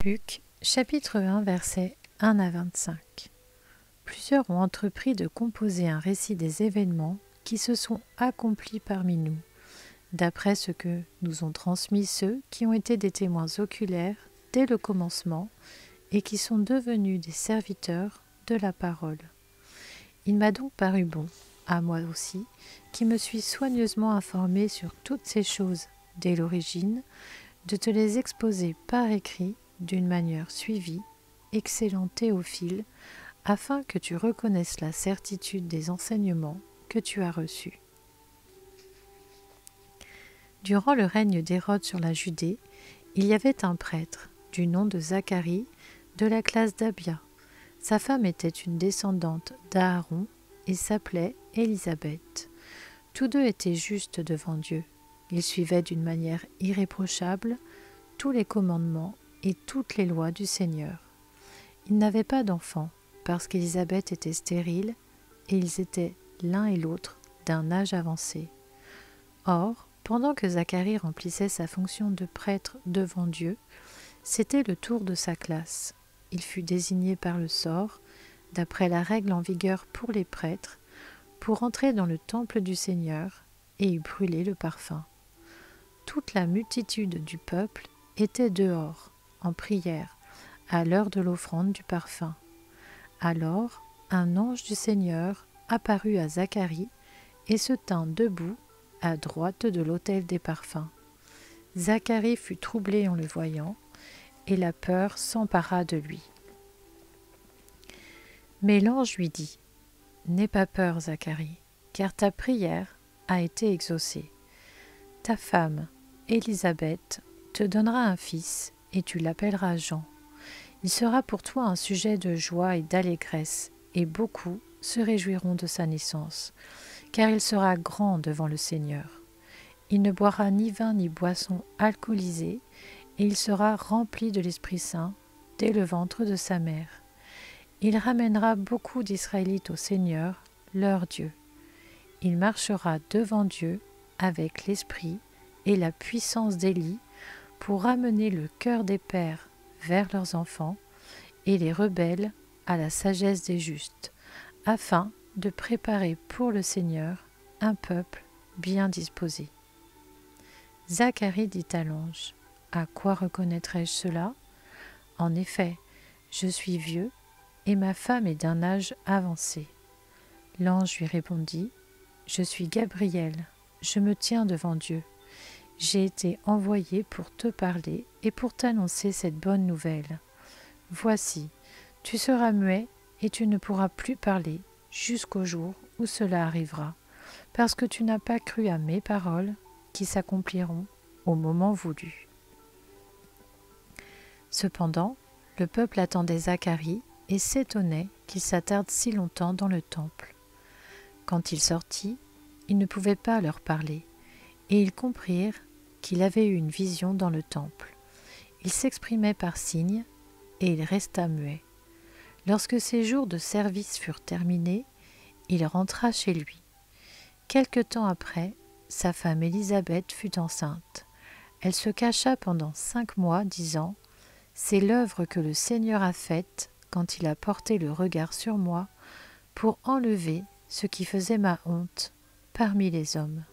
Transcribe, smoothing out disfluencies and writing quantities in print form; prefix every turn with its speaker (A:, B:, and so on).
A: Luc, chapitre 1, versets 1 à 25. Plusieurs ont entrepris de composer un récit des événements qui se sont accomplis parmi nous, d'après ce que nous ont transmis ceux qui ont été des témoins oculaires dès le commencement et qui sont devenus des serviteurs de la parole. Il m'a donc paru bon, à moi aussi, qui me suis soigneusement informé sur toutes ces choses dès l'origine, de te les exposer par écrit d'une manière suivie, excellent Théophile, afin que tu reconnaisses la certitude des enseignements que tu as reçus. Durant le règne d'Hérode sur la Judée, il y avait un prêtre, du nom de Zacharie, de la classe d'Abia. Sa femme était une descendante d'Aaron et s'appelait Élisabeth. Tous deux étaient justes devant Dieu. Ils suivaient d'une manière irréprochable tous les commandements et toutes les lois du Seigneur. Ils n'avaient pas d'enfants, parce qu'Élisabeth était stérile, et ils étaient l'un et l'autre d'un âge avancé. Or, pendant que Zacharie remplissait sa fonction de prêtre devant Dieu, c'était le tour de sa classe. Il fut désigné par le sort, d'après la règle en vigueur pour les prêtres, pour entrer dans le temple du Seigneur et y brûler le parfum. Toute la multitude du peuple était dehors, en prière, à l'heure de l'offrande du parfum. Alors, un ange du Seigneur apparut à Zacharie et se tint debout à droite de l'autel des parfums. Zacharie fut troublé en le voyant, et la peur s'empara de lui. Mais l'ange lui dit : « N'aie pas peur, Zacharie, car ta prière a été exaucée. Ta femme, Élisabeth, te donnera un fils, et tu l'appelleras Jean. Il sera pour toi un sujet de joie et d'allégresse, et beaucoup se réjouiront de sa naissance, car il sera grand devant le Seigneur. Il ne boira ni vin ni boisson alcoolisée, et il sera rempli de l'Esprit Saint dès le ventre de sa mère. Il ramènera beaucoup d'Israélites au Seigneur, leur Dieu. Il marchera devant Dieu avec l'esprit et la puissance d'Élie pour ramener le cœur des pères vers leurs enfants et les rebelles à la sagesse des justes, afin de préparer pour le Seigneur un peuple bien disposé. » Zacharie dit à l'ange : « À quoi reconnaîtrai-je cela ? En effet, je suis vieux et ma femme est d'un âge avancé. » L'ange lui répondit : « Je suis Gabriel, je me tiens devant Dieu. J'ai été envoyé pour te parler et pour t'annoncer cette bonne nouvelle. Voici, tu seras muet et tu ne pourras plus parler jusqu'au jour où cela arrivera, parce que tu n'as pas cru à mes paroles qui s'accompliront au moment voulu. » Cependant, le peuple attendait Zacharie et s'étonnait qu'il s'attarde si longtemps dans le temple. Quand il sortit, il ne pouvait pas leur parler, et ils comprirent qu'il avait eu une vision dans le temple. Il s'exprimait par signes, et il resta muet. Lorsque ses jours de service furent terminés, il rentra chez lui. Quelque temps après, sa femme Élisabeth fut enceinte. Elle se cacha pendant 5 mois, disant : « C'est l'œuvre que le Seigneur a faite quand il a porté le regard sur moi pour enlever ce qui faisait ma honte parmi les hommes. »